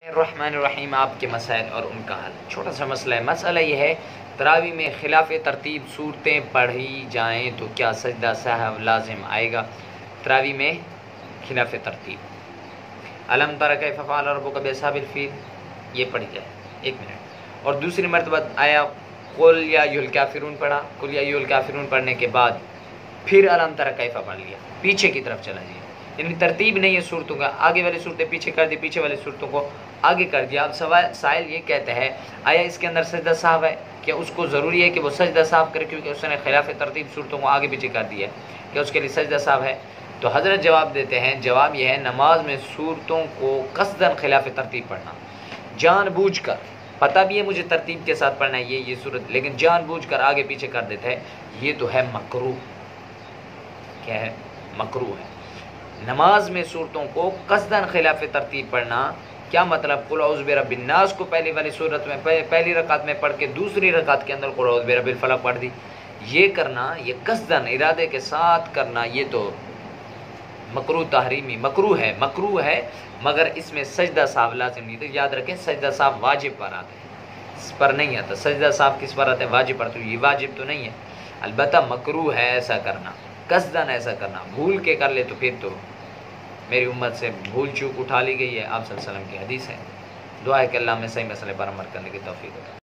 الرحمن الرحیم آپ کے مسائل اور ان کا حل۔ چھوٹا سا مسئلہ ہے۔ مسئلہ یہ ہے تراوی میں خلاف ترتیب صورتیں پڑھی جائیں تو کیا سجدہ سہو لازم آئے گا؟ تراوی میں خلاف ترتیب الم تر کیف فعل ربک باصحاب الفیل یہ پڑھی جائے 1 منٹ، اور دوسری مرتبہ آیا قل یا ایھا الکافرون پڑھا، قل یا ایھا الکافرون پڑھنے کے بعد پھر الم تر کیف پڑھ لیا، پیچھے کی طرف چلا جائے، یعنی ترتیب نہیں ہے صورتوں کا، آگے والی صورتیں پیچھے کر دی، پیچھے والی صورتوں کو آگے کر دیا۔ اب سائل یہ کہتے ہیں آیا اس کے اندر سجدہ سہو ہے؟ کیا اس کو ضروری ہے کہ وہ سجدہ سہو کرے کیونکہ اس نے خلاف ترتیب صورتوں کو آگے پیچھے کر دیا ہے؟ کیا اس کے لیے سجدہ سہو ہے؟ تو حضرت جواب دیتے ہیں، جواب یہ ہے نماز میں صورتوں کو قصداً خلاف ترتیب پڑھنا، جان بوجھ کر، پتہ بھی ہے مجھے ترتیب کے ساتھ پڑھنا ہے یہ صورت، لیکن جان بوجھ کر آگے پیچھے کر دیتا ہے، یہ تو ہے مکروہ۔ کیا ہے؟ مکروہ ہے۔ نماز میں صورتوں کو قصداً خلاف ترتیب پڑھنا، کیا مطلب؟ قل اعوذ برب الناس کو پہلی والی صورت میں پہلی رکعت میں پڑھ کے دوسری رکعت کے اندر قل اعوذ برب الفلق پڑھ دی، یہ کرنا، یہ قصداً ارادے کے ساتھ کرنا، یہ تو مکروہ تحریمی مکروہ ہے، مگر اس میں سجدہ سہو لازم نہیں۔ تو یاد رکھیں سجدہ سہو واجب پر آتا ہے، اس پر نہیں آتا۔ سجدہ سہو کس پر آتا ہے؟ واجب پر، تو یہ واجب تو نہیں ہے، البتہ مکروہ ہے ایسا کرنا، قصداً ایسا کرنا۔ بھول کے کر لے تو پھر تو میری امت سے بھول چوک اٹھا لی گئی ہے، آپ صلی اللہ علیہ وسلم کی حدیث ہے۔ دعا ہے کہ اللہ میں صحیح مسئلے پر عمل کرنے کی توفیق عطا